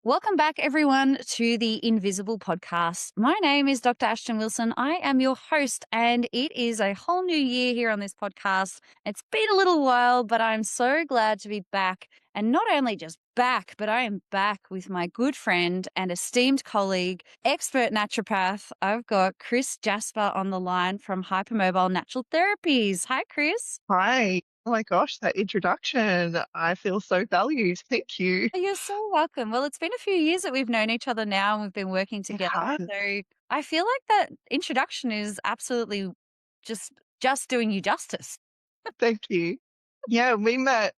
Welcome back, everyone, to the Invisible Podcast. My name is Dr. Ashton Wilson. I am your host, and it is a whole new year here on this podcast. It's been a little while, but I'm so glad to be back. And not only just back, but I am back with my good friend and esteemed colleague, expert naturopath. I've got Kris Jasper on the line from Hypermobile Natural Therapies. Hi, Kris. Hi. Oh my gosh, that introduction. I feel so valued. Thank you. You're so welcome. Well, it's been a few years that we've known each other now and we've been working It together. has. So I feel like that introduction is absolutely just just doing you justice. Thank you. Yeah, we met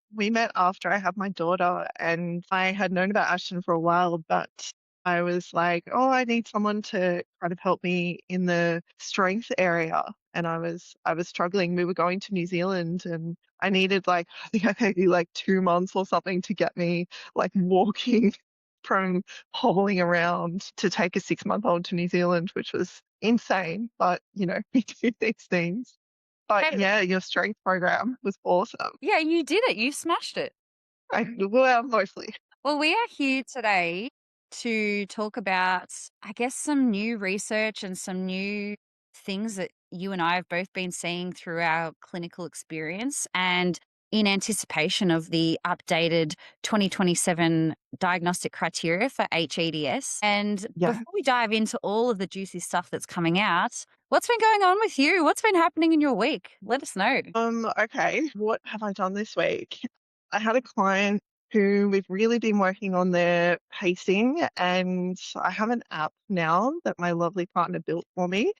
after I had my daughter, and I had known about Ashton for a while, but I was like, oh, I need someone to kind of help me in the strength area. And I was struggling. We were going to New Zealand, and I needed, like, I think I maybe like 2 months or something to get me like walking from hobbling around to take a 6-month-old to New Zealand, which was insane. But we do these things. But Hey, yeah, your strength program was awesome. yeah, you did it. You smashed it. Well, mostly. Well, we are here today to talk about, I guess, some new research and some new things that you and I have both been seeing through our clinical experience and in anticipation of the updated 2027 diagnostic criteria for hEDS. And Yeah. before we dive into all of the juicy stuff that's coming out, what's been going on with you? What's been happening in your week? Let us know. Okay. What have I done this week? I had a client who we've really been working on their pacing, and I have an app now that my lovely partner built for me.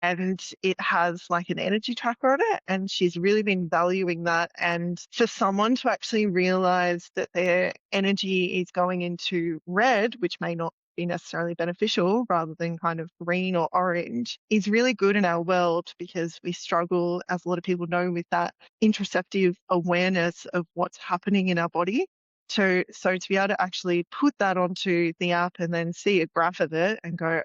And it has like an energy tracker on it, and she's really been valuing that. And for someone to actually realize that their energy is going into red, which may not be necessarily beneficial, rather than kind of green or orange, is really good in our world, because we struggle, as a lot of people know, with that interoceptive awareness of what's happening in our body. So to be able to actually put that onto the app and then see a graph of it and go,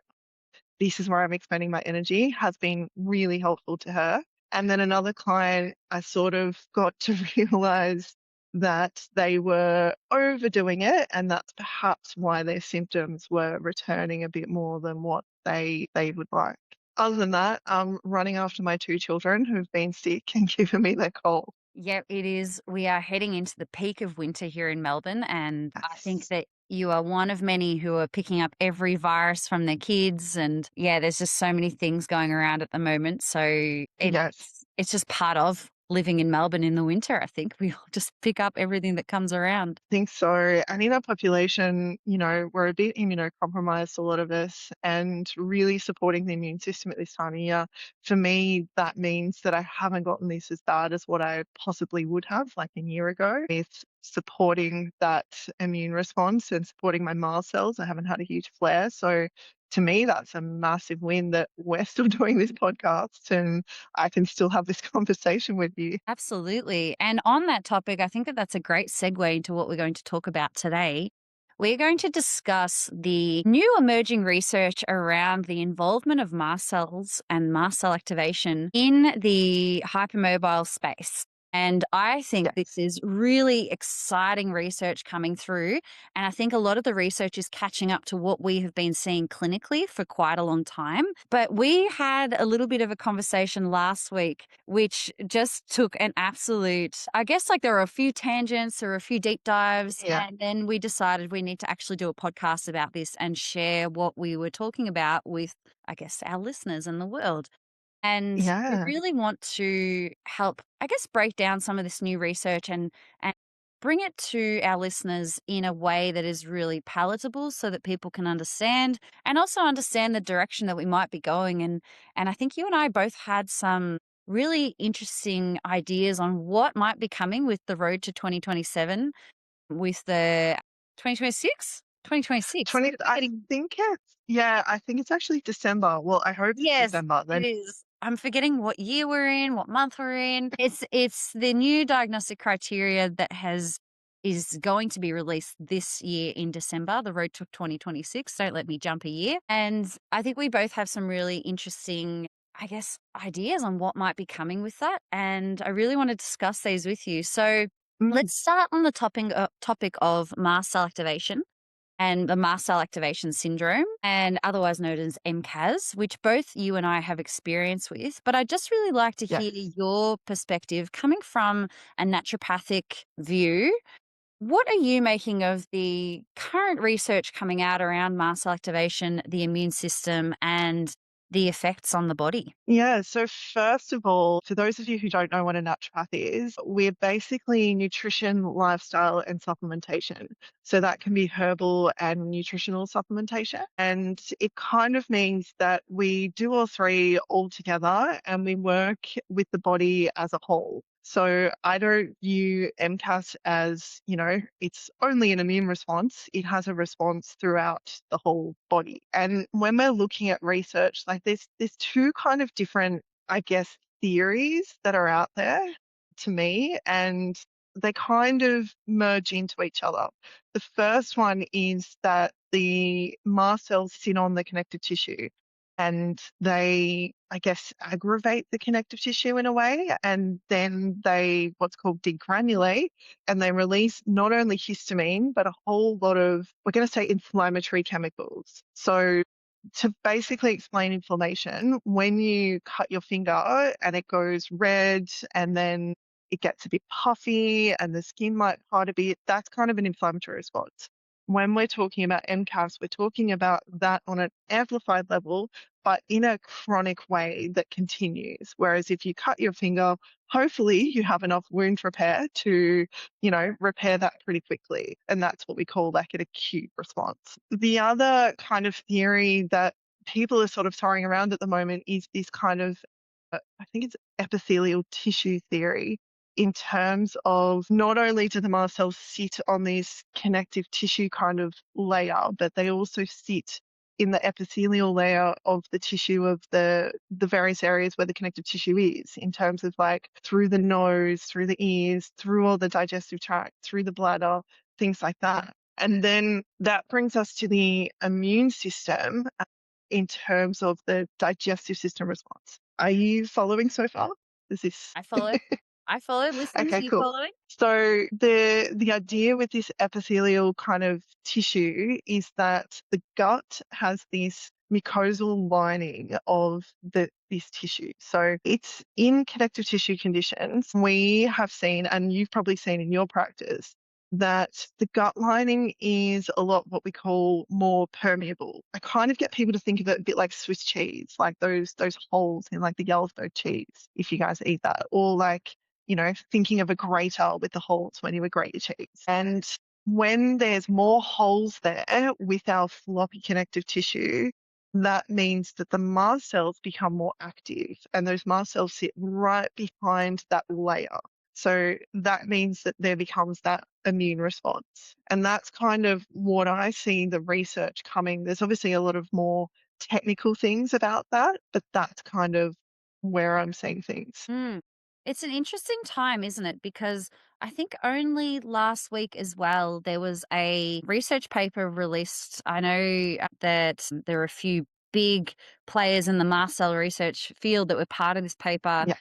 this is where I'm expending my energy, has been really helpful to her. And then another client, I sort of got to realize that they were overdoing it, and that's perhaps why their symptoms were returning a bit more than what they would like. Other than that, I'm running after my two children who've been sick and given me their cold. Yeah, it is. We are heading into the peak of winter here in Melbourne, and I think Yes. that you are one of many who are picking up every virus from their kids. And yeah, there's just so many things going around at the moment. So Yes. it's just part of living in Melbourne in the winter. I think we all just pick up everything that comes around. Think so. And in our population, we're a bit immunocompromised, a lot of us, and really supporting the immune system at this time of year. For me, that means that I haven't gotten this as bad as what I possibly would have like a year ago. With supporting that immune response and supporting my mast cells, I haven't had a huge flare. So to me, that's a massive win that we're still doing this podcast and I can still have this conversation with you. Absolutely. And on that topic, I think that that's a great segue into what we're going to talk about today. We're going to discuss the new emerging research around the involvement of mast cells and mast cell activation in the hypermobile space. And I think this Yes. is really exciting research coming through. And I think a lot of the research is catching up to what we have been seeing clinically for quite a long time. But we had a little bit of a conversation last week, which just took an absolute, I guess, like there were a few tangents or a few deep dives. Yeah. And then we decided we need to actually do a podcast about this and share what we were talking about with, I guess, our listeners and the world. And we Yeah. really want to help, I guess, break down some of this new research and bring it to our listeners in a way that is really palatable so that people can understand and also understand the direction that we might be going. And I think you and I both had some really interesting ideas on what might be coming with the road to 2027 with the 2026? 2026. 20, I Getting think I think it's actually December. Well, I hope it's Yes, December it then. is. I'm forgetting what year we're in, what month we're in. It's the new diagnostic criteria that is going to be released this year in December, the road to 2026. Don't let me jump a year. And I think we both have some really interesting, I guess, ideas on what might be coming with that. And I really want to discuss these with you. So Mm, let's start on the topic of mast cell activation. and the Mast Cell Activation Syndrome, and otherwise known as MCAS, which both you and I have experience with. But I'd just really like to hear Yes. your perspective coming from a naturopathic view. What are you making of the current research coming out around mast cell activation, the immune system, and the effects on the body? Yeah, so first of all, for those of you who don't know what a naturopath is, we're basically nutrition, lifestyle, and supplementation. So that can be herbal and nutritional supplementation. And it kind of means that we do all three all together and we work with the body as a whole. So I don't view MCAS as, it's only an immune response. It has a response throughout the whole body. And when we're looking at research, like there's two kind of different, I guess, theories that are out there to me, and they kind of merge into each other. The first one is that the mast cells sit on the connective tissue and they, I guess, aggravate the connective tissue in a way, and then they what's called degranulate, and they release not only histamine, but a whole lot of, we're going to say, inflammatory chemicals. So to basically explain inflammation, when you cut your finger and it goes red and then it gets a bit puffy and the skin might hurt a bit, that's kind of an inflammatory response. When we're talking about MCAS, we're talking about that on an amplified level, but in a chronic way that continues. Whereas if you cut your finger, hopefully you have enough wound repair to, repair that pretty quickly. And that's what we call like an acute response. The other kind of theory that people are sort of throwing around at the moment is this kind of, I think it's epithelial tissue theory, in terms of not only do the mast cells sit on this connective tissue kind of layer, but they also sit in the epithelial layer of the tissue of the various areas where the connective tissue is, in terms of like through the nose, through the ears, through all the digestive tract, through the bladder, things like that. And then that brings us to the immune system in terms of the digestive system response. Are you following so far? Is this I follow. I follow. Listening okay, to you cool. following. So the idea with this epithelial kind of tissue is that the gut has this mucosal lining of this tissue. So it's in connective tissue conditions. We have seen, and you've probably seen in your practice, that the gut lining is a lot what we call more permeable. I kind of get people to think of it a bit like Swiss cheese, like those holes in like the Jarlsberg cheese, if you guys eat that, or like, thinking of a grater with the holes when you would grate your cheese. And when there's more holes there with our floppy connective tissue, that means that the mast cells become more active, and those mast cells sit right behind that layer. So that means that there becomes that immune response. And that's kind of what I see the research coming. There's obviously a lot of more technical things about that, but that's kind of where I'm seeing things. Mm. It's an interesting time, isn't it? Because I think only last week as well, there was a research paper released. I know that there are a few big players in the mast cell research field that were part of this paper, Yeah,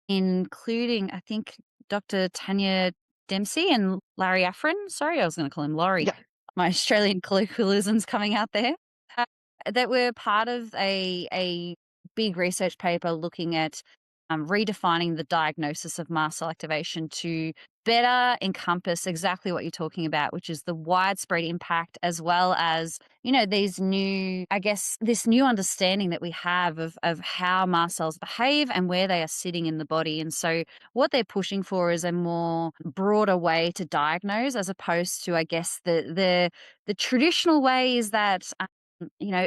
including, I think, Dr. Tanya Dempsey and Larry Afrin. Sorry, I was going to call him Laurie. yeah, My Australian colloquialisms coming out there. Uh, that were part of a big research paper looking at redefining the diagnosis of mast cell activation to better encompass exactly what you're talking about, which is the widespread impact, as well as, these new, I guess, this new understanding that we have of how mast cells behave and where they are sitting in the body. And so what they're pushing for is a more broader way to diagnose, as opposed to, I guess, the traditional way is that,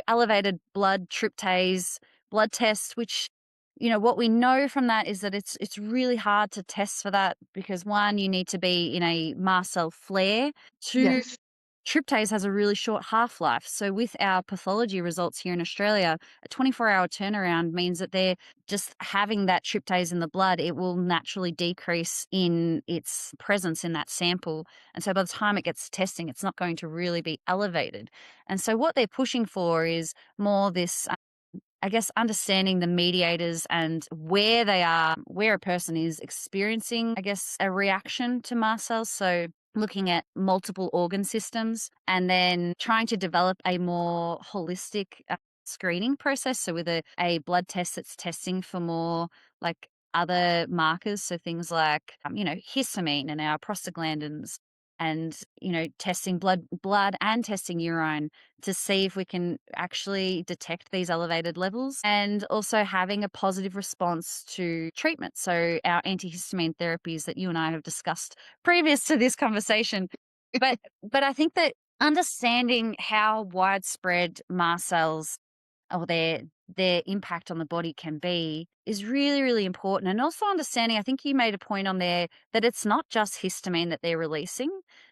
elevated blood tryptase blood test, which, what we know from that is that it's really hard to test for that because, one, you need to be in a mast cell flare. Two, yes, tryptase has a really short half-life. So with our pathology results here in Australia, a 24-hour turnaround means that they're just having that tryptase in the blood, it will naturally decrease in its presence in that sample. And so by the time it gets to testing, it's not going to really be elevated. And so what they're pushing for is more this, I guess, understanding the mediators and where they are, where a person is experiencing, I guess, a reaction to mast cells. So looking at multiple organ systems, and then trying to develop a more holistic screening process. So, with a blood test that's testing for more like other markers. So, things like, histamine and our prostaglandins, and, testing blood and testing urine to see if we can actually detect these elevated levels, and also having a positive response to treatment. So, our antihistamine therapies that you and I have discussed previous to this conversation. But I think that understanding how widespread mast cells or their impact on the body can be is really, really important. And also understanding, I think you made a point on there that it's not just histamine that they're releasing.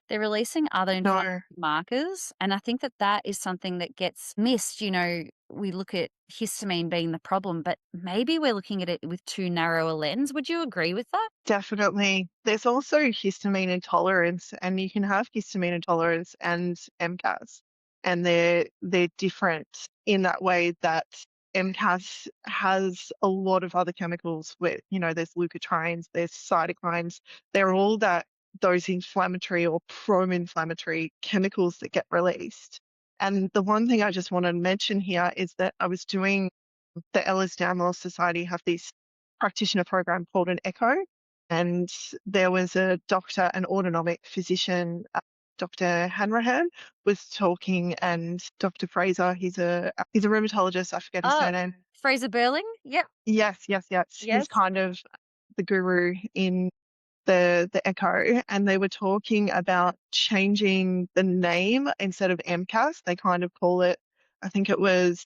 They're releasing other inflammatory No, markers. And I think that that is something that gets missed. We look at histamine being the problem, but maybe we're looking at it with too narrow a lens. Would you agree with that? definitely. There's also histamine intolerance, and you can have histamine intolerance and MCAS, and they're different in that way that MCAS has a lot of other chemicals with, there's leukotrienes, there's cytokines. They're all those inflammatory or pro-inflammatory chemicals that get released. And the one thing I just want to mention here is that I was doing the Ehlers-Danlos Society have this practitioner program called an ECHO, and there was a doctor, an autonomic physician, Dr. Hanrahan, was talking, and Dr. Fraser, he's a rheumatologist. I forget his Oh, surname. Fraser Burling? Yep. Yes, yes, yes. He's Yes. kind of the guru in the ECHO, and they were talking about changing the name instead of MCAS. They kind of call it, I think it was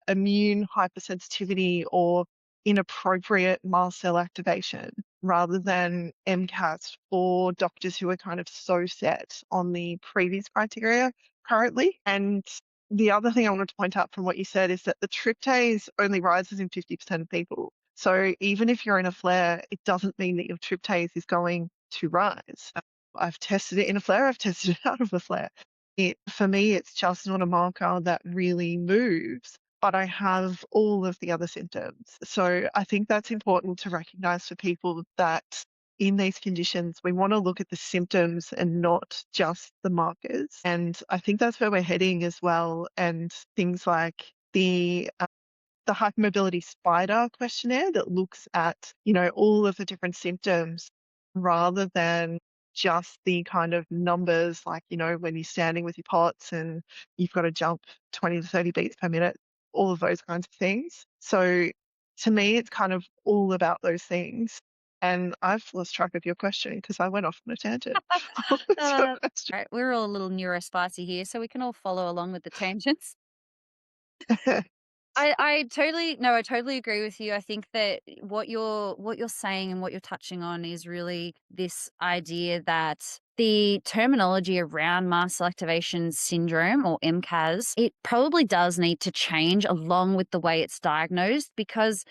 immune hypersensitivity or inappropriate mast cell activation rather than MCAS for doctors who are kind of so set on the previous criteria currently. And the other thing I wanted to point out from what you said is that the tryptase only rises in 50% of people. So even if you're in a flare, it doesn't mean that your tryptase is going to rise. I've tested it in a flare, I've tested it out of a flare. For me, it's just not a marker that really moves, but I have all of the other symptoms. So I think that's important to recognize for people that in these conditions, we want to look at the symptoms and not just the markers. And I think that's where we're heading as well. And things like the hypermobility spider questionnaire that looks at, all of the different symptoms rather than just the kind of numbers, like, when you're standing with your pots and you've got to jump 20 to 30 beats per minute, all of those kinds of things. So to me, it's kind of all about those things. And I've lost track of your question because I went off on a tangent. What was your question? Right, we're all a little neurospicy here, so we can all follow along with the tangents. I totally agree with you. I think that what you're saying and what you're touching on is really this idea that the terminology around mast cell activation syndrome, or MCAS, it probably does need to change along with the way it's diagnosed, because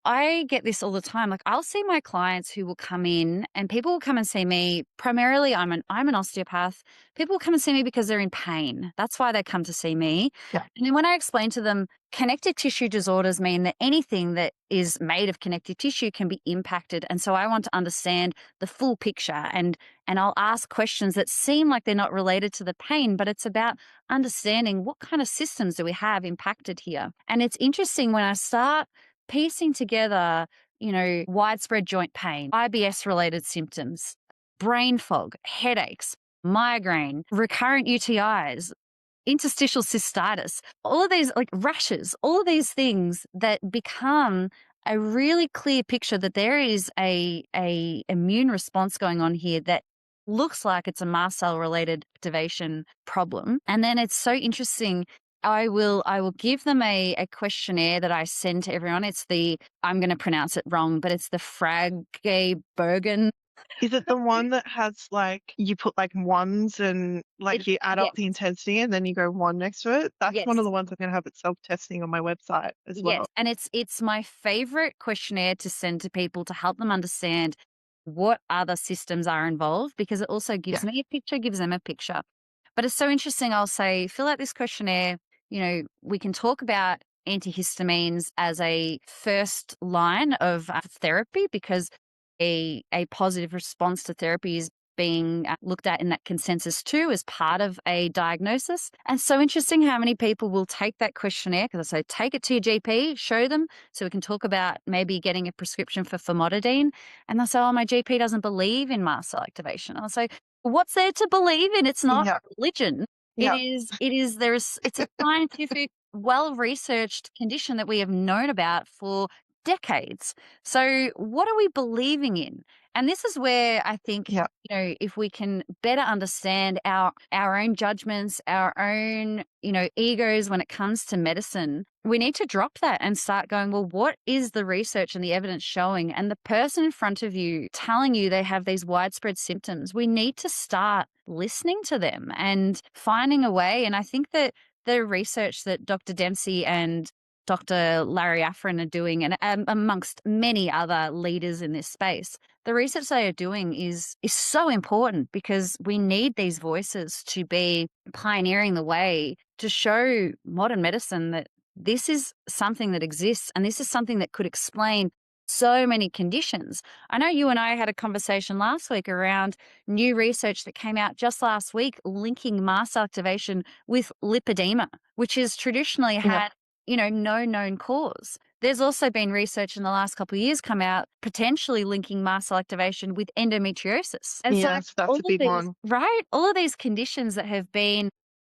I get this all the time. Like, I'll see my clients who will come in, and people will come and see me. Primarily, I'm an osteopath. People will come and see me because they're in pain. That's why they come to see me. Yeah. And then when I explain to them, connective tissue disorders mean that anything that is made of connective tissue can be impacted. And so I want to understand the full picture, and I'll ask questions that seem like they're not related to the pain, but it's about understanding what kind of systems do we have impacted here. And it's interesting when I start piecing together, widespread joint pain, IBS related symptoms, brain fog, headaches, migraine, recurrent UTIs, interstitial cystitis, all of these, like rashes, all of these things that become a really clear picture that there is a immune response going on here that looks like it's a mast cell related activation problem. And then it's so interesting. I will give them a questionnaire that I send to everyone. I'm going to pronounce it wrong, but it's the Frage-Bergen. Is it the one that has like you put like ones and like you add up Yes, the intensity and then you go one next to it? That's one of yes. the ones I'm gonna have it self-testing on my website as Yes, well. and it's my favorite questionnaire to send to people to help them understand what other systems are involved, because it also gives Yeah. me a picture, gives them a picture. But it's so interesting. I'll say, fill out this questionnaire. We can talk about antihistamines as a first line of therapy, because a positive response to therapy is being looked at in that consensus too as part of a diagnosis. And so interesting how many people will take that questionnaire, because I say take it to your GP, show them, so we can talk about maybe getting a prescription for famotidine. And they'll say, oh, my GP doesn't believe in mast cell activation. I'll say, what's there to believe in? It's not Yeah. religion. Yeah. It's a scientific, well-researched condition that we have known about for decades. So what are we believing in? And this is where I think, Yeah. if we can better understand our own judgments, our own, egos when it comes to medicine, we need to drop that and start going, well, what is the research and the evidence showing? And the person in front of you telling you they have these widespread symptoms, we need to start listening to them and finding a way. And I think that the research that Dr. Dempsey and Dr. Larry Afrin are doing, and amongst many other leaders in this space, the research they are doing is so important, because we need these voices to be pioneering the way to show modern medicine that this is something that exists and this is something that could explain so many conditions. I know you and I had a conversation last week around new research that came out just last week linking mast cell activation with lipedema, which has traditionally Yeah. had, no known cause. There's also been research in the last couple of years come out potentially linking mast cell activation with endometriosis. And so Yes, that's all a of big these, one. right? All of these conditions that have been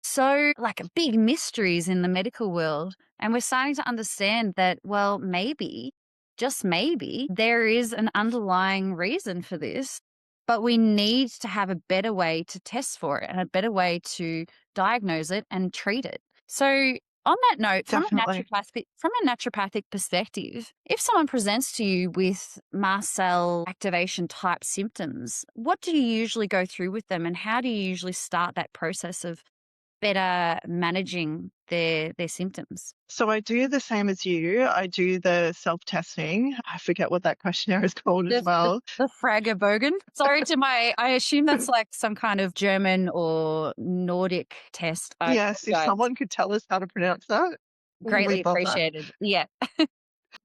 so like big mysteries in the medical world. And we're starting to understand that, well, maybe, just maybe, there is an underlying reason for this, but we need to have a better way to test for it and a better way to diagnose it and treat it. So on that note, Definitely. from a naturopathic perspective, if someone presents to you with mast cell activation type symptoms, what do you usually go through with them, and how do you usually start that process of better managing their symptoms? So I do the same as you. I do the self-testing. I forget what that questionnaire is called as The well. the Fragebogen. Sorry to I assume that's like some kind of German or Nordic test. I Yes, if apologize. someone could tell us how to pronounce that, Greatly we'd love that. appreciated. Yeah.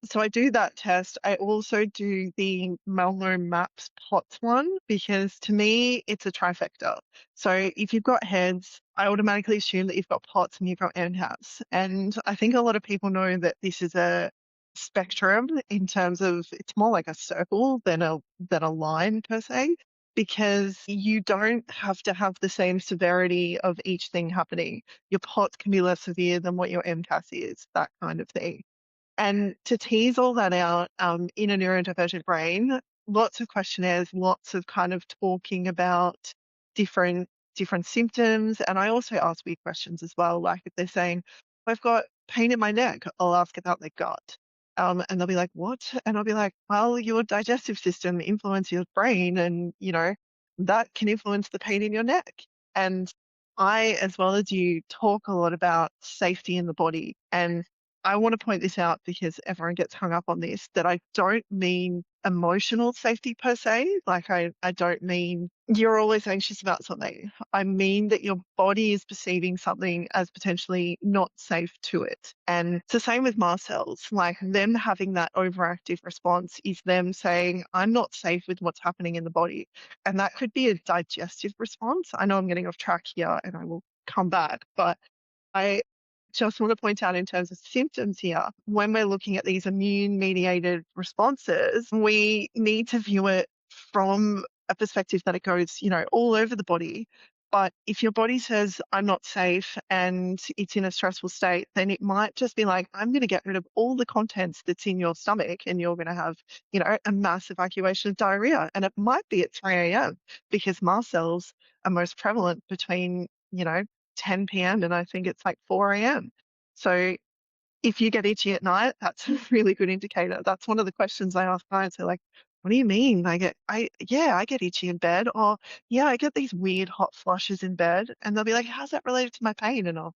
So I do that test. I also do the Malmo Maps POTS one, because to me it's a trifecta. So if you've got heads, I automatically assume that you've got POTS and you've got MCAS. And I think a lot of people know that this is a spectrum, in terms of it's more like a circle than a line per se, because you don't have to have the same severity of each thing happening. Your POTS can be less severe than what your MCAS is, that kind of thing. And to tease all that out, in a neurodivergent brain, lots of questionnaires, lots of kind of talking about different different symptoms. And I also ask weird questions as well. Like if they're saying, I've got pain in my neck, I'll ask about their gut. And they'll be like, what? And I'll be like, well, your digestive system influences your brain, and that can influence the pain in your neck. And I, as well as you, talk a lot about safety in the body. And I want to point this out because everyone gets hung up on this, that I don't mean emotional safety per se. Like I don't mean you're always anxious about something. I mean that your body is perceiving something as potentially not safe to it. And it's the same with mast cells. Like them having that overactive response is them saying, I'm not safe with what's happening in the body. And that could be a digestive response. I know I'm getting off track here and I will come back, but I just want to point out, in terms of symptoms here, when we're looking at these immune mediated responses, we need to view it from a perspective that it goes, all over the body. But if your body says, I'm not safe and it's in a stressful state, then it might just be like, I'm going to get rid of all the contents that's in your stomach and you're going to have, a mass evacuation of diarrhea. And it might be at 3 a.m. because mast cells are most prevalent between, 10 p.m. and I think it's like 4 a.m. So if you get itchy at night, that's a really good indicator. That's one of the questions I ask clients. They're like, what do you mean? I get itchy in bed, or yeah, I get these weird hot flushes in bed. And they'll be like, how's that related to my pain? And I'll,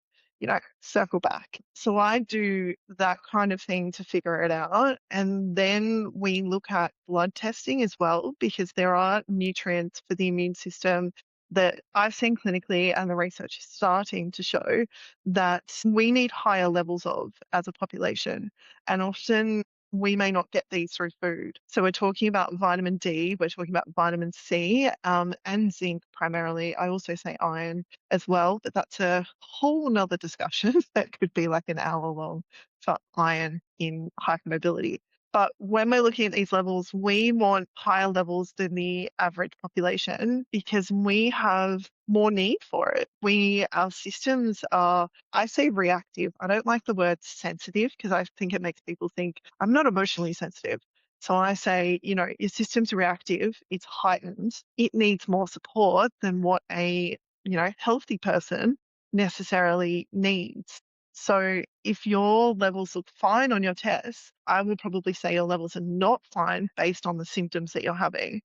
circle back. So I do that kind of thing to figure it out. And then we look at blood testing as well, because there are nutrients for the immune system that I've seen clinically, and the research is starting to show that we need higher levels of as a population. And often we may not get these through food. So we're talking about vitamin D, we're talking about vitamin C, and zinc primarily. I also say iron as well, but that's a whole nother discussion that could be like an hour long for iron in hypermobility. But when we're looking at these levels, we want higher levels than the average population because we have more need for it. Our systems are, I say reactive. I don't like the word sensitive because I think it makes people think I'm not emotionally sensitive. So I say, your system's reactive, it's heightened, it needs more support than what a, healthy person necessarily needs. So if your levels look fine on your test, I would probably say your levels are not fine based on the symptoms that you're having.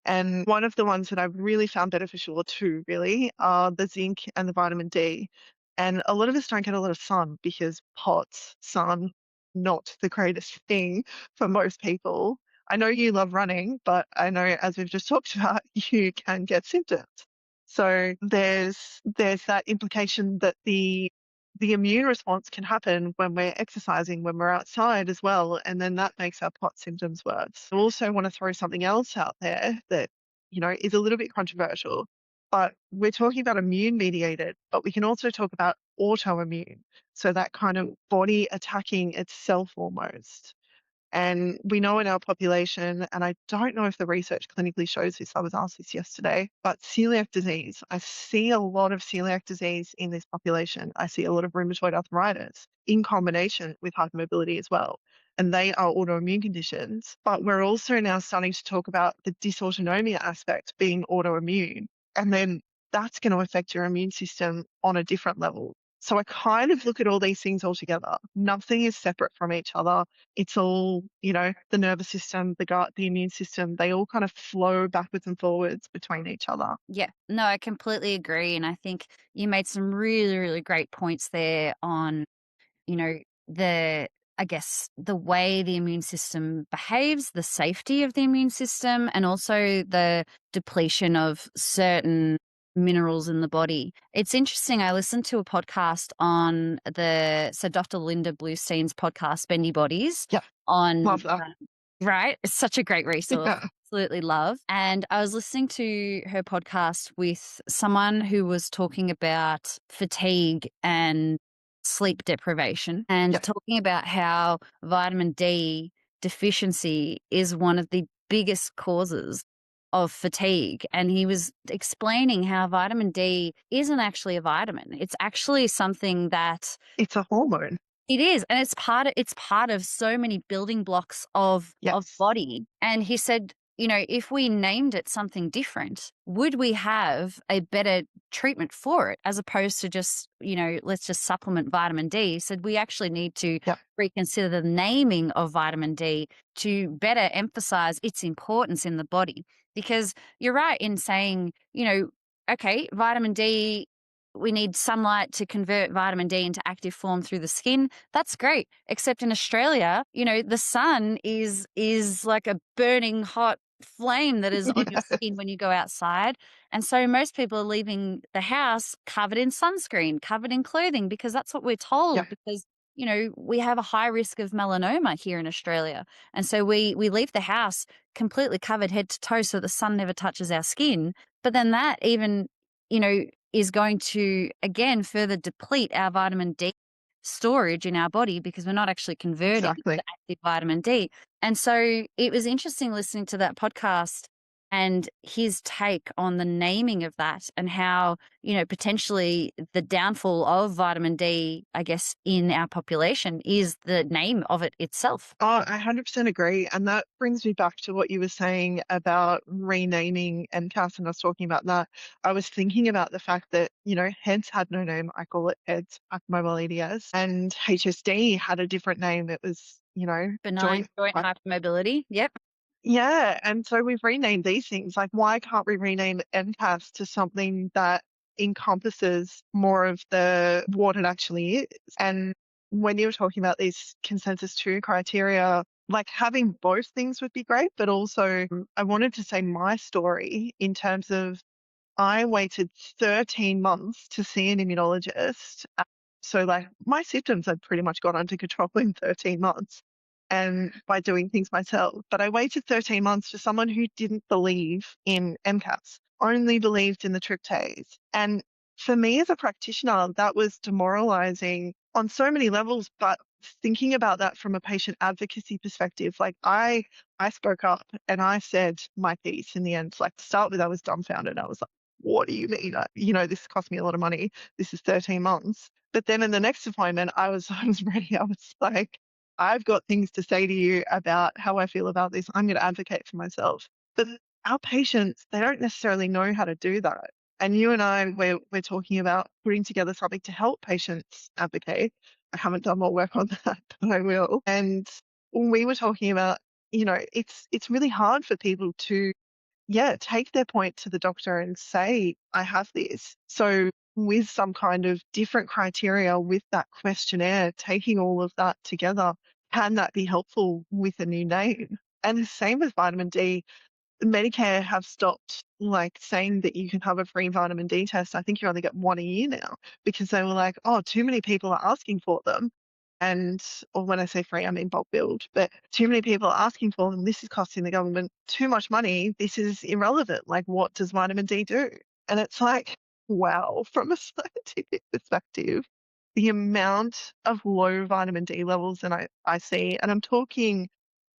And one of the ones that I've really found beneficial, or two really, are the zinc and the vitamin D. And a lot of us don't get a lot of sun because sun, not the greatest thing for most people. I know you love running, but I know as we've just talked about, you can get symptoms. So there's that implication that the immune response can happen when we're exercising, when we're outside as well, and then that makes our POT symptoms worse. I also want to throw something else out there that, is a little bit controversial, but we're talking about immune mediated, but we can also talk about autoimmune. So that kind of body attacking itself almost. And we know in our population, and I don't know if the research clinically shows this, I was asked this yesterday, but celiac disease, I see a lot of celiac disease in this population. I see a lot of rheumatoid arthritis in combination with hypermobility as well. And they are autoimmune conditions. But we're also now starting to talk about the dysautonomia aspect being autoimmune. And then that's going to affect your immune system on a different level. So I kind of look at all these things all together. Nothing is separate from each other. It's all, the nervous system, the gut, the immune system, they all kind of flow backwards and forwards between each other. Yeah, no, I completely agree. And I think you made some really, really great points there on, you know, the, I guess, the way the immune system behaves, the safety of the immune system, and also the depletion of certain minerals in the body. It's interesting. I listened to a podcast on so Dr. Linda Bluestein's podcast, Bendy Bodies, Yeah, on, love that. right? It's such a great resource. Yeah, Absolutely love. And I was listening to her podcast with someone who was talking about fatigue and sleep deprivation and yeah, talking about how vitamin D deficiency is one of the biggest causes of fatigue. And he was explaining how vitamin D isn't actually a vitamin. It's actually something that it's a hormone. it is, and it's part of so many building blocks of Yes. body. And he said, if we named it something different, would we have a better treatment for it as opposed to just, let's just supplement vitamin D? He said we actually need to Yeah, reconsider the naming of vitamin D to better emphasize its importance in the body. Because you're right in saying, okay, vitamin D, we need sunlight to convert vitamin D into active form through the skin. That's great. Except in Australia, the sun is like a burning hot flame that is on your yes. skin when you go outside. And so most people are leaving the house covered in sunscreen, covered in clothing, because that's what we're Yeah, told, because we have a high risk of melanoma here in Australia. And so we leave the house completely covered head to toe so the sun never touches our skin. But then that even, you know, is going to, again, further deplete our vitamin D storage in our body because we're not actually converting the exactly. active vitamin D. And so it was interesting listening to that podcast and his take on the naming of that and how, potentially the downfall of vitamin D, I guess, in our population is the name of it itself. Oh, I 100% agree. And that brings me back to what you were saying about renaming MCAS, and I was talking about that. I was thinking about the fact that, hEDS had no name. I call it hEDS, mobile EDS, and HSD had a different name. It was, Benign joint. joint hypermobility. Yep. Yeah, and so we've renamed these things. Like, why can't we rename MCAS to something that encompasses more of what it actually is? And when you were talking about these consensus two criteria, like having both things would be great, but also I wanted to say my story in terms of I waited 13 months to see an immunologist. So like my symptoms had pretty much got under control in 13 months. and by doing things myself. But I waited 13 months for someone who didn't believe in MCAS, only believed in the tryptase. And for me as a practitioner, that was demoralizing on so many levels. But thinking about that from a patient advocacy perspective, like I spoke up and I said my piece in the end. Like to start with, I was dumbfounded. I was like, what do you mean? This cost me a lot of money. This is 13 months. But then in the next appointment, I was ready. I was like, I've got things to say to you about how I feel about this. I'm going to advocate for myself. But our patients, they don't necessarily know how to do that. And you and I, we're talking about putting together something to help patients advocate. I haven't done more work on that, but I will. And when we were talking about, it's really hard for people to, yeah, take their point to the doctor and say, I have this. So with some kind of different criteria with that questionnaire, taking all of that together, can that be helpful with a new name? And the same with vitamin D. Medicare have stopped like saying that you can have a free vitamin D test. I think you only get one a year now because they were like, oh, too many people are asking for them. And, or when I say free, I mean bulk billed, but too many people are asking for them. This is costing the government too much money. This is irrelevant. Like, what does vitamin D do? And it's like, wow, from a scientific perspective, the amount of low vitamin D levels that I see, and I'm talking,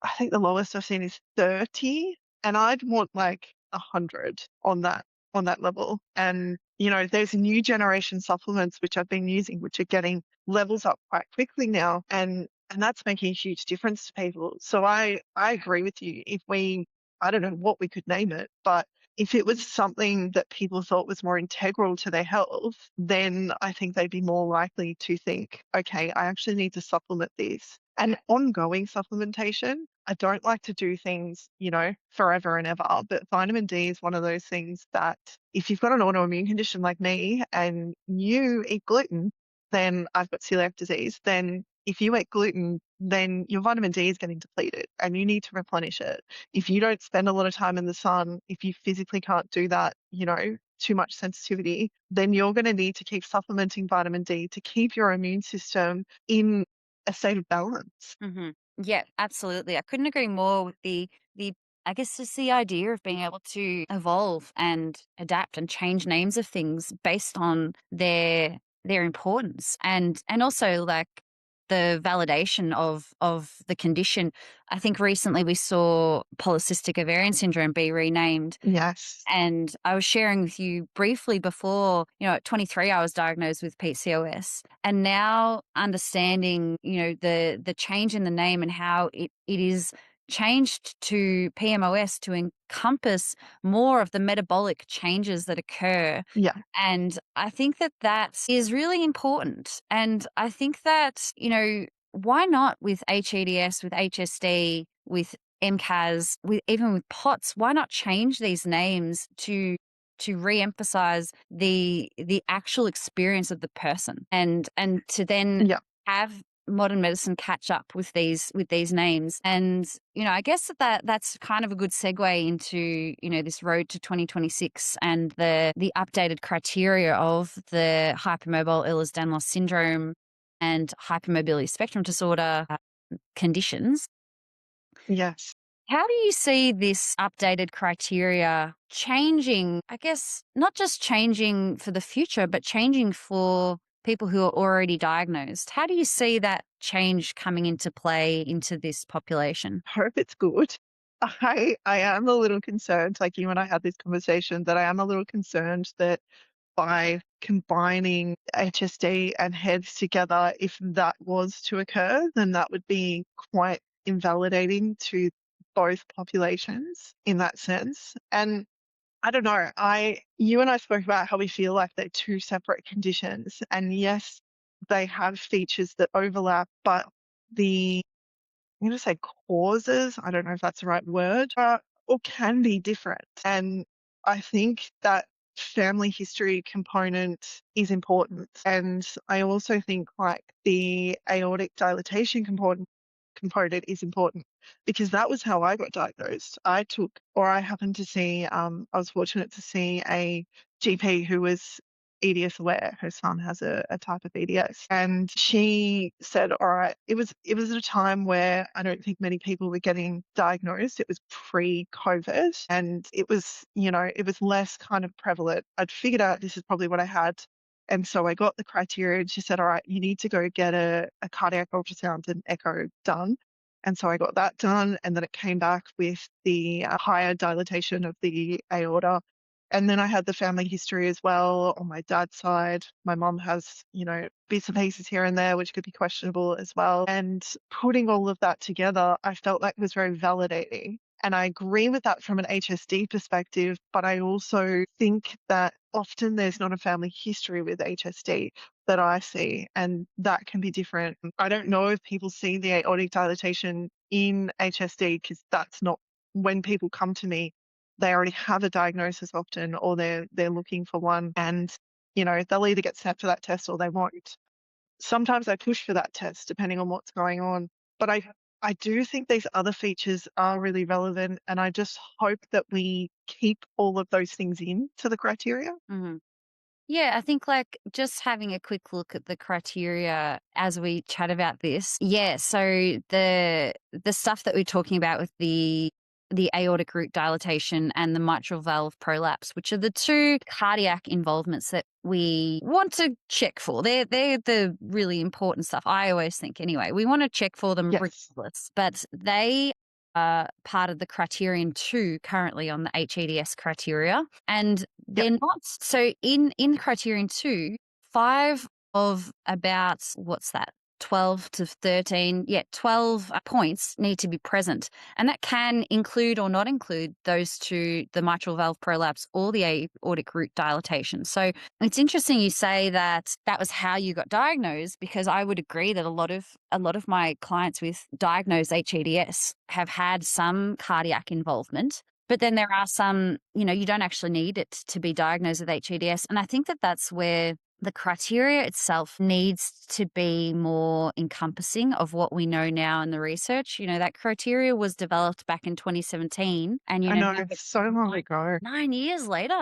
I think the lowest I've seen is 30, and I'd want like 100 on that level. And there's new generation supplements which I've been using, which are getting levels up quite quickly now, and that's making a huge difference to people. So I agree with you. If we, I don't know what we could name it, but if it was something that people thought was more integral to their health, then I think they'd be more likely to think, okay, I actually need to supplement this. And ongoing supplementation, I don't like to do things, forever and ever, but vitamin D is one of those things that if you've got an autoimmune condition like me and you eat gluten, then I've got celiac disease, then if you eat gluten, then your vitamin D is getting depleted and you need to replenish it. If you don't spend a lot of time in the sun, if you physically can't do that, too much sensitivity, then you're going to need to keep supplementing vitamin D to keep your immune system in a state of balance. Hmm. Yeah, absolutely. I couldn't agree more with the I guess just the idea of being able to evolve and adapt and change names of things based on their importance and also like the validation of the condition. I think recently we saw polycystic ovarian syndrome be renamed. Yes. And I was sharing with you briefly before, at 23, I was diagnosed with PCOS. And now understanding, the change in the name and how it is changed to PMOS to encompass more of the metabolic changes that occur. Yeah. And I think that that is really important. And I think that, why not with hEDS, with HSD, with MCAS, with even with POTS, why not change these names to re-emphasize the actual experience of the person and to then Yeah. have modern medicine catch up with these names. And I guess that's kind of a good segue into this road to 2026 and the updated criteria of the hypermobile Ehlers-Danlos syndrome and hypermobility spectrum disorder conditions. Yes. How do you see this updated criteria changing, I guess, not just changing for the future, but changing for people who are already diagnosed? How do you see that change coming into play into this population? Hope it's good. I am a little concerned, like you and I had this conversation, that I am a little concerned that by combining HSD and HEDS together, if that was to occur, then that would be quite invalidating to both populations in that sense. And I don't know, you and I spoke about how we feel like they're two separate conditions. And yes, they have features that overlap, but I'm going to say causes, I don't know if that's the right word, or can be different. And I think that family history component is important. And I also think like the aortic dilatation component is important because that was how I got diagnosed. I happened to see, I was fortunate to see a GP who was EDS aware. Her son has a type of EDS. And she said, all right, it was at a time where I don't think many people were getting diagnosed. It was pre-COVID and it was, it was less kind of prevalent. I'd figured out this is probably what I had. And so I got the criteria and she said, all right, you need to go get a cardiac ultrasound and echo done. And so I got that done, and then it came back with the higher dilatation of the aorta. And then I had the family history as well on my dad's side. My mum has, bits and pieces here and there, which could be questionable as well. And putting all of that together, I felt like it was very validating. And I agree with that from an HSD perspective, but I also think that often there's not a family history with HSD that I see, and that can be different. I don't know if people see the aortic dilatation in HSD because that's not when people come to me. They already have a diagnosis often, or they're looking for one, and they'll either get sent for that test or they won't. Sometimes I push for that test depending on what's going on, but I do think these other features are really relevant, and I just hope that we keep all of those things in to the criteria. Mhm. Yeah, I think like just having a quick look at the criteria as we chat about this. Yeah, so the stuff that we're talking about with the aortic root dilatation and the mitral valve prolapse, which are the two cardiac involvements that we want to check for. They're the really important stuff. I always think anyway. We want to check for them Yes. regardless, but they are part of the criterion 2 currently on the hEDS criteria. And Yep. they're not so in criterion 2, 5 of about what's that? 12 to 13, 12 points need to be present. And that can include or not include those two, the mitral valve prolapse or the aortic root dilatation. So it's interesting you say that that was how you got diagnosed, because I would agree that a lot of my clients with diagnosed hEDS have had some cardiac involvement. But then there are some, you don't actually need it to be diagnosed with hEDS. And I think that that's where the criteria itself needs to be more encompassing of what we know now in the research. That criteria was developed back in 2017, and I now know, it's so long ago. 9 years later,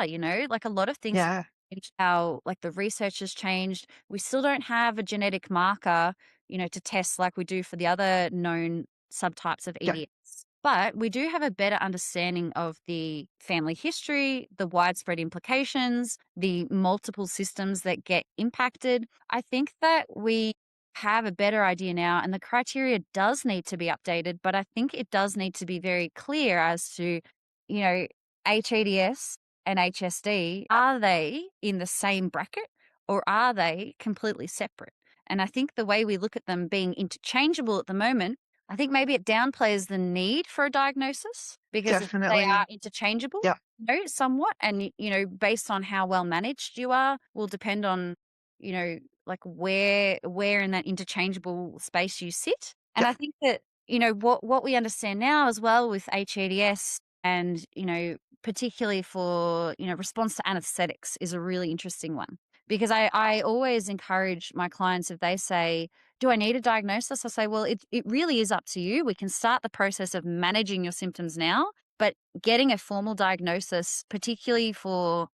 like a lot of things have Yeah. changed, how like the research has changed. We still don't have a genetic marker, to test like we do for the other known subtypes of Yeah. EDS. But we do have a better understanding of the family history, the widespread implications, the multiple systems that get impacted. I think that we have a better idea now, and the criteria does need to be updated, but I think it does need to be very clear as to, you know, hEDS and HSD, are they in the same bracket or are they completely separate? And I think the way we look at them being interchangeable at the moment, I think maybe it downplays the need for a diagnosis, because if they are Definitely. interchangeable, Yeah. somewhat, and based on how well managed you are, will depend on, like where in that interchangeable space you sit. And Yeah. I think that what we understand now as well with hEDS, and particularly for response to anesthetics, is a really interesting one, because I always encourage my clients, if they say, do I need a diagnosis? I say, well, it really is up to you. We can start the process of managing your symptoms now, but getting a formal diagnosis, particularly for,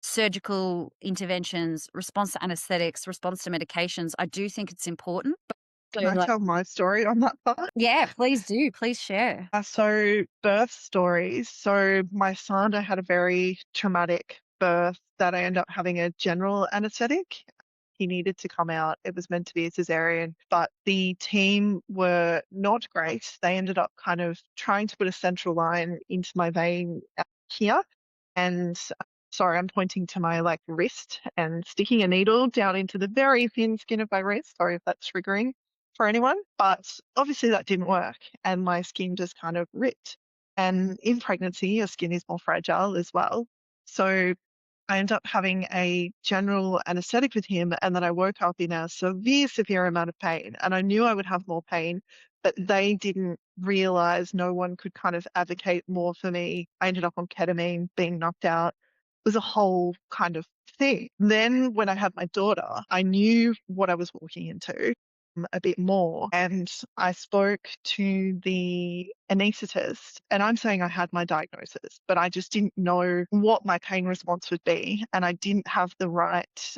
surgical interventions, response to anesthetics, response to medications, I do think it's important. So Can I like, tell my story on that part? yeah, please do. Please share. So birth stories. So my son, I had a very traumatic birth that I ended up having a general anesthetic. He needed to come out. It was meant to be a cesarean, but the team were not great. They ended up kind of trying to put a central line into my vein here. And sorry, I'm pointing to my wrist and sticking a needle down into the very thin skin of my wrist. Sorry if that's triggering for anyone, but obviously that didn't work and my skin just kind of ripped. And in pregnancy, your skin is more fragile as well. So I ended up having a general anesthetic with him, and then I woke up in a severe amount of pain. And I knew I would have more pain, but they didn't realize, no one could kind of advocate more for me. I ended up on ketamine, being knocked out. It was a whole kind of thing. Then when I had my daughter, I knew what I was walking into. a bit more. And I spoke to the anaesthetist, and I'm saying I had my diagnosis, but I just didn't know what my pain response would be. And I didn't have the right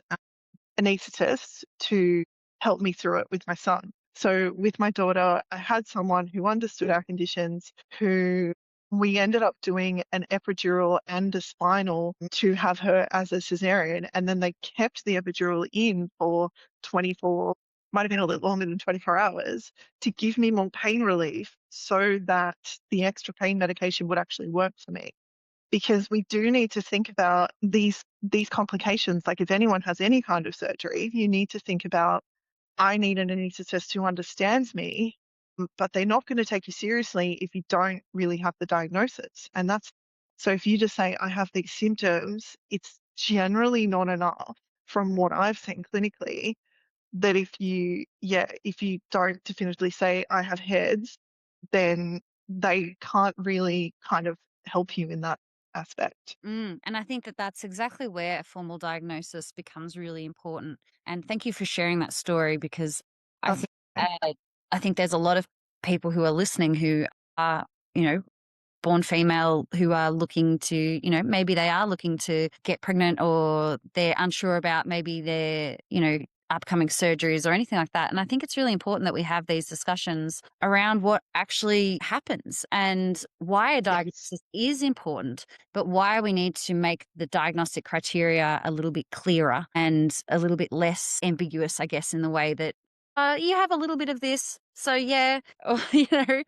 anaesthetist to help me through it with my son. So with my daughter, I had someone who understood our conditions, who we ended up doing an epidural and a spinal to have her as a cesarean. And then they kept the epidural in for 24, might have been a little longer than 24 hours, to give me more pain relief so that the extra pain medication would actually work for me. Because we do need to think about these complications. Like if anyone has any kind of surgery, you need to think about, I need an anaesthetist who understands me, but they're not going to take you seriously if you don't really have the diagnosis. And that's, so if you just say, I have these symptoms, it's generally not enough from what I've seen clinically, that if you don't definitively say I have hEDS, then they can't really kind of help you in that aspect. And I think that that's exactly where a formal diagnosis becomes really important. And thank you for sharing that story, because I That's think I think there's a lot of people who are listening who are, you know, born female, who are looking to, maybe they are looking to get pregnant, or they're unsure about maybe their, upcoming surgeries or anything like that. And I think it's really important that we have these discussions around what actually happens and why a yes, diagnosis is important, but why we need to make the diagnostic criteria a little bit clearer and a little bit less ambiguous, I guess, in the way that you have a little bit of this. So, yeah, or, um,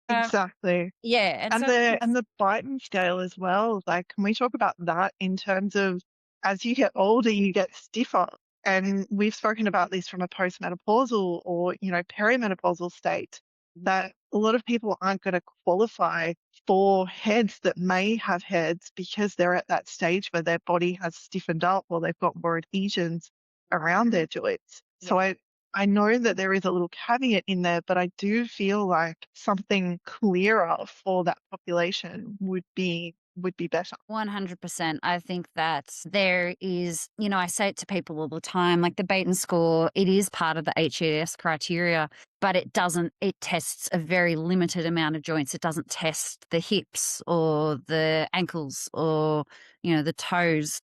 exactly. yeah. And And so, the Brighton scale as well. Like, can we talk about that in terms of, as you get older, you get stiffer. And we've spoken about this from a postmenopausal or, perimenopausal state, that a lot of people aren't going to qualify for heads that may have heads because they're at that stage where their body has stiffened up or they've got more adhesions around their joints. yeah. So I know that there is a little caveat in there, but I do feel like something clearer for that population would be better. 100%. I think that there is, I say it to people all the time, like the Baton score, it is part of the hEDS criteria, but it tests a very limited amount of joints. It doesn't test the hips or the ankles or, the toes,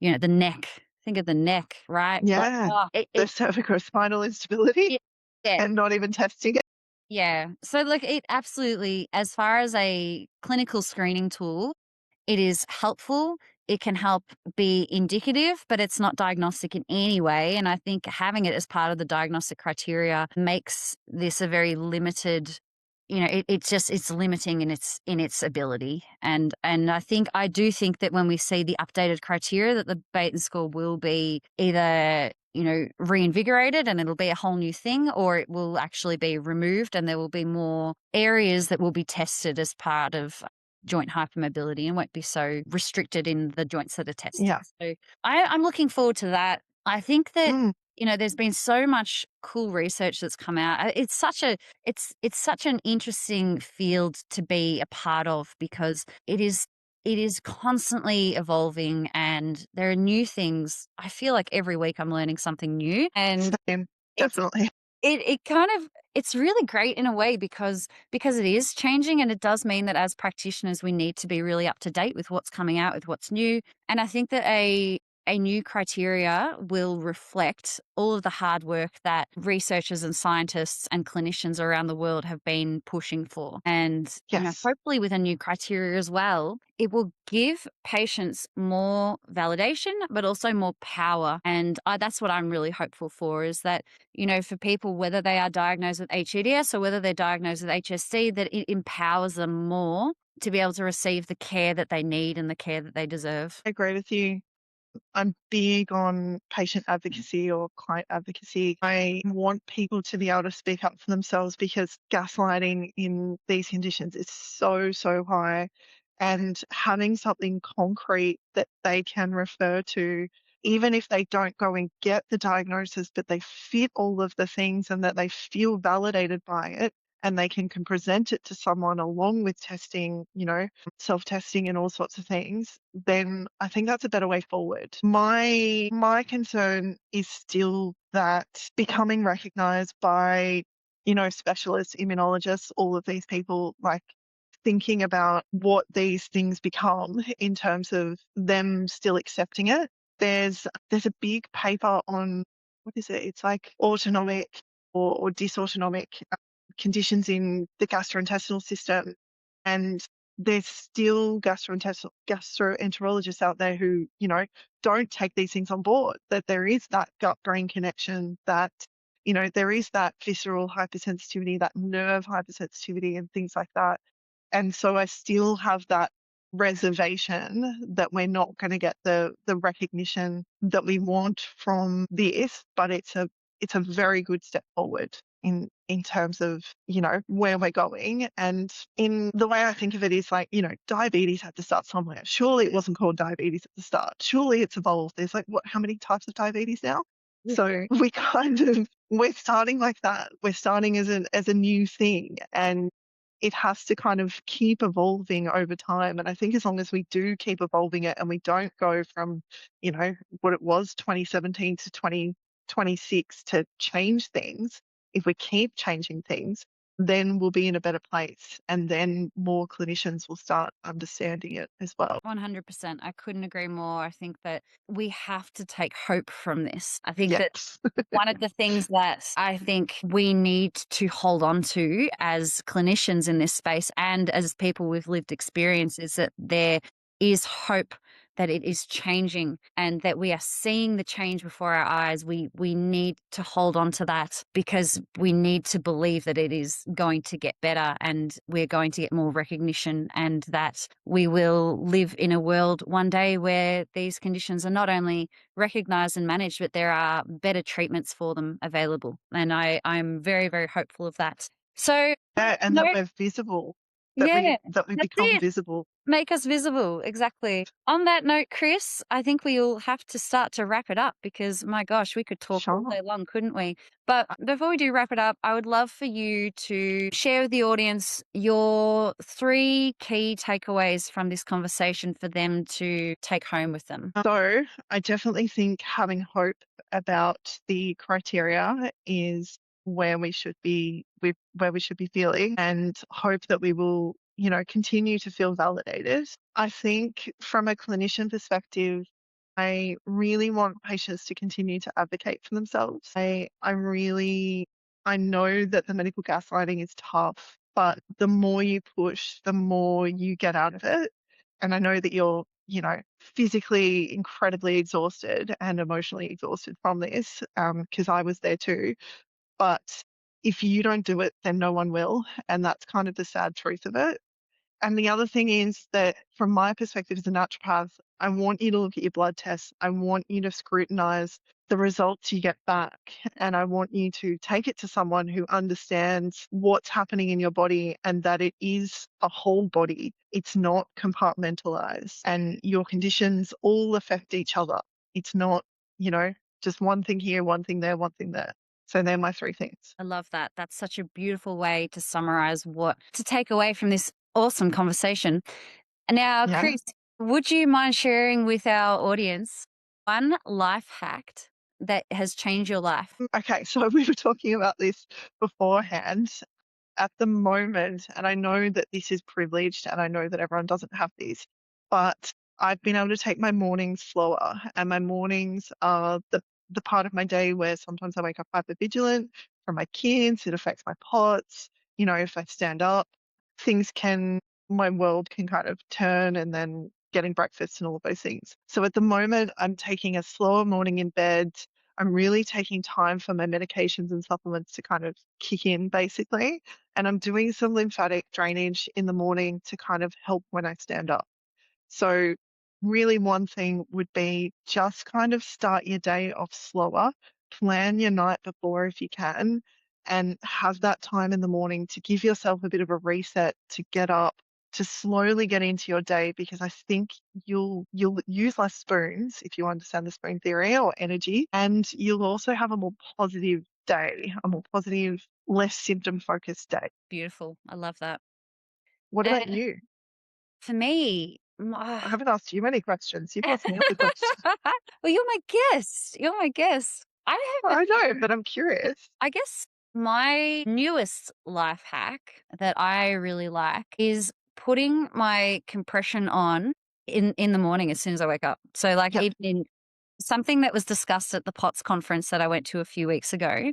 the neck. Think of the neck, right? Like, Yeah, the cervicospinal instability it, yeah, and not even testing it. yeah. So, like, it absolutely, as far as a clinical screening tool, it is helpful. It can help be indicative, but it's not diagnostic in any way. And I think having it as part of the diagnostic criteria makes this a very limited, it's limiting in its ability. And I do think that when we see the updated criteria, that the Baton score will be either, reinvigorated and it'll be a whole new thing, or it will actually be removed and there will be more areas that will be tested as part of joint hypermobility and won't be so restricted in the joints that are tested. Yeah. So I'm looking forward to that. I think that, Mm, there's been so much cool research that's come out. It's such an interesting field to be a part of, because it is constantly evolving and there are new things. I feel like every week I'm learning something new, and same, it's definitely. it kind of it's really great in a way, because it is changing, and it does mean that as practitioners we need to be really up to date with what's coming out, with what's new. And I think that a new criteria will reflect all of the hard work that researchers and scientists and clinicians around the world have been pushing for. And, Yes, hopefully with a new criteria as well, it will give patients more validation, but also more power. And that's what I'm really hopeful for, is that, for people, whether they are diagnosed with hEDS or whether they're diagnosed with HSC, that it empowers them more to be able to receive the care that they need and the care that they deserve. I agree with you. I'm big on patient advocacy or client advocacy. I want people to be able to speak up for themselves, because gaslighting in these conditions is so, so high. And having something concrete that they can refer to, even if they don't go and get the diagnosis, but they fit all of the things and that they feel validated by it, and they can present it to someone along with testing, self-testing and all sorts of things, then I think that's a better way forward. My concern is still that becoming recognized by, specialists, immunologists, all of these people, like thinking about what these things become in terms of them still accepting it. There's a big paper on, what is it? It's like autonomic or dysautonomic conditions in the gastrointestinal system. And there's still gastroenterologists out there who, don't take these things on board, that there is that gut-brain connection, that, there is that visceral hypersensitivity, that nerve hypersensitivity and things like that. And so I still have that reservation that we're not going to get the recognition that we want from this, but it's a very good step forward in terms of, where we're going. And in the way I think of it is like, diabetes had to start somewhere. Surely it wasn't called diabetes at the start. Surely it's evolved. There's like, how many types of diabetes now? Yeah. So we're starting like that. We're starting as a new thing, and it has to kind of keep evolving over time. And I think as long as we do keep evolving it and we don't go from, what it was 2017 to 2026 to change things, if we keep changing things, then we'll be in a better place. And then more clinicians will start understanding it as well. 100%. I couldn't agree more. I think that we have to take hope from this. I think that Yes. one of the things that I think we need to hold on to as clinicians in this space and as people with lived experience is that there is hope that it is changing and that we are seeing the change before our eyes. We need to hold on to that because we need to believe that it is going to get better and we're going to get more recognition and that we will live in a world one day where these conditions are not only recognized and managed, but there are better treatments for them available. And I'm very, very hopeful of that. So, Yeah, and no, that we're visible, that yeah, we that's become it. visible. Make us visible. Exactly. On that note, Kris, I think we'll have to start to wrap it up because my gosh, we could talk all Sure. day long, couldn't we? But before we do wrap it up, I would love for you to share with the audience your 3 key takeaways from this conversation for them to take home with them. So I definitely think having hope about the criteria is where we should be where we should be feeling, and hope that we will, continue to feel validated. I think from a clinician perspective, I really want patients to continue to advocate for themselves. I know that the medical gaslighting is tough, but the more you push, the more you get out of it. And I know that you're, physically incredibly exhausted and emotionally exhausted from this, because I was there too. But if you don't do it, then no one will. And that's kind of the sad truth of it. And the other thing is that from my perspective as a naturopath, I want you to look at your blood tests. I want you to scrutinize the results you get back. And I want you to take it to someone who understands what's happening in your body and that it is a whole body. It's not compartmentalized. And your conditions all affect each other. It's not, just one thing here, one thing there, one thing there. So they're my 3 things. I love that. That's such a beautiful way to summarize what to take away from this awesome conversation. Now, Yeah. Kris, would you mind sharing with our audience one life hack that has changed your life? Okay, so we were talking about this beforehand. At the moment, and I know that this is privileged and I know that everyone doesn't have these, but I've been able to take my mornings slower, and my mornings are the part of my day where sometimes I wake up hypervigilant from my kids. It affects my POTS. If I stand up, my world can kind of turn, and then getting breakfast and all of those things. So at the moment, I'm taking a slower morning in bed. I'm really taking time for my medications and supplements to kind of kick in, basically. And I'm doing some lymphatic drainage in the morning to kind of help when I stand up. So really one thing would be just kind of start your day off slower, plan your night before if you can, and have that time in the morning to give yourself a bit of a reset, to get up, to slowly get into your day, because I think you'll use less spoons if you understand the spoon theory or energy, and you'll also have a more positive day, a more positive less symptom-focused day. Beautiful. I love that. What about And you? for me, I haven't asked you many questions. You've asked me all the questions. well, you're my guest. You're my guest. I have, I know, but I'm curious. I guess my newest life hack that I really like is putting my compression on in the morning as soon as I wake up. So like Yep, even in something that was discussed at the POTS conference that I went to a few weeks ago,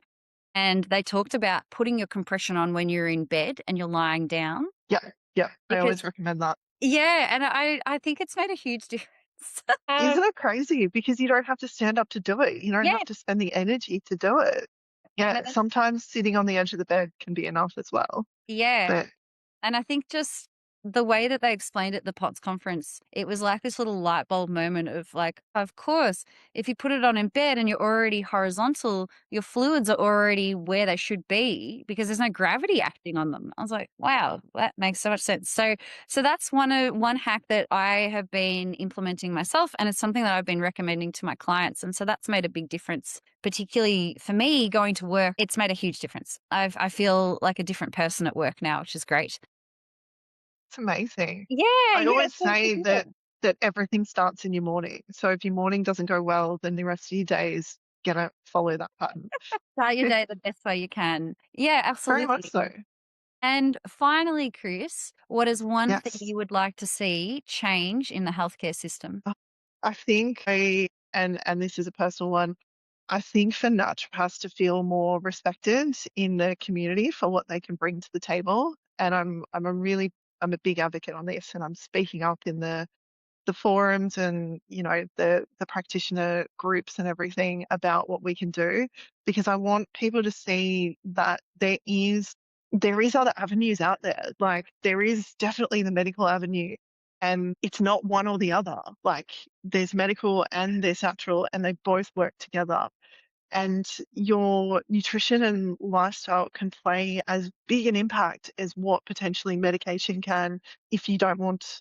and they talked about putting your compression on when you're in bed and you're lying down yep, yep. I because always recommend that. yeah, and I think it's made a huge difference. Isn't it crazy? Because you don't have to stand up to do it. You don't Yeah, have to spend the energy to do it. and Yeah, sometimes sitting on the edge of the bed can be enough as well. yeah, But and I think just the way that they explained it at the POTS conference, it was like this little light bulb moment of like, of course, if you put it on in bed and you're already horizontal, your fluids are already where they should be because there's no gravity acting on them. I was like, wow, that makes so much sense. So that's one hack that I have been implementing myself, and it's something that I've been recommending to my clients. And so that's made a big difference, particularly for me going to work. It's made a huge difference. I feel like a different person at work now, which is great. it's amazing. Yeah, I yeah, always it's so say good. that everything starts in your morning. So if your morning doesn't go well, then the rest of your day is gonna follow that pattern. Start your day the best way you can. Yeah, Very much absolutely. so. And finally, Chris, what is one thing Yes. you would like to see change in the healthcare system? Uh, I think and this is a personal one, I think for naturopaths to feel more respected in the community for what they can bring to the table. And I'm a big advocate on this, and I'm speaking up in the forums and the practitioner groups and everything about what we can do, because I want people to see that there is other avenues out there. Like there is definitely the medical avenue, and it's not one or the other. Like there's medical and there's natural, and they both work together, and your nutrition and lifestyle can play as big an impact as what potentially medication can if you don't want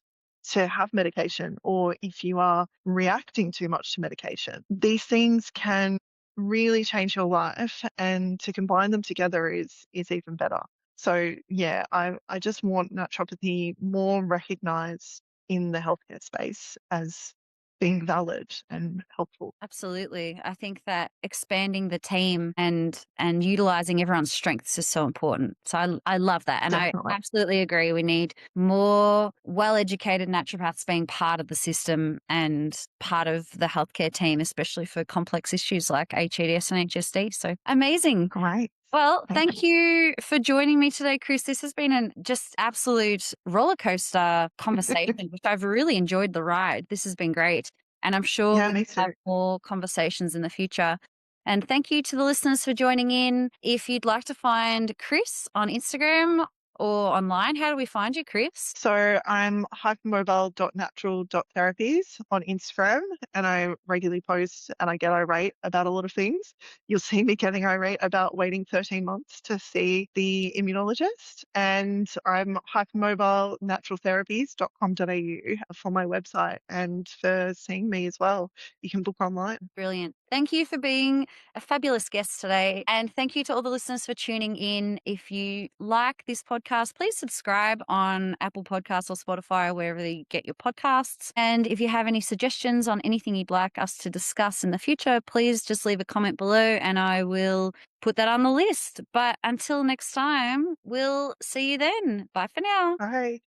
to have medication, or if you are reacting too much to medication. These things can really change your life, and to combine them together is even better. So yeah, I just want naturopathy more recognized in the healthcare space as being valid and helpful. Absolutely. I think that expanding the team and utilizing everyone's strengths is so important. So I love that. And I Definitely. absolutely agree. We need more well-educated naturopaths being part of the system and part of the healthcare team, especially for complex issues like hEDS and HSD. So amazing. Great. Well, Thank thank you for joining me today, Chris. This has been an just absolute roller coaster conversation, which I've really enjoyed the ride. This has been great. And I'm sure Yeah, we me will have too. more conversations in the future. And thank you to the listeners for joining in. If you'd like to find Chris on Instagram or online, how do we find you, Chris? So I'm hypermobile.natural.therapies on Instagram, and I regularly post and I get irate about a lot of things. You'll see me getting irate about waiting 13 months to see the immunologist. And I'm hypermobilenaturaltherapies.com.au for my website, and for seeing me as well. You can book online. Brilliant. Thank you for being a fabulous guest today. And thank you to all the listeners for tuning in. If you like this podcast, please subscribe on Apple Podcasts or Spotify or wherever you get your podcasts. And if you have any suggestions on anything you'd like us to discuss in the future, please just leave a comment below and I will put that on the list. But until next time, we'll see you then. Bye for now. Bye.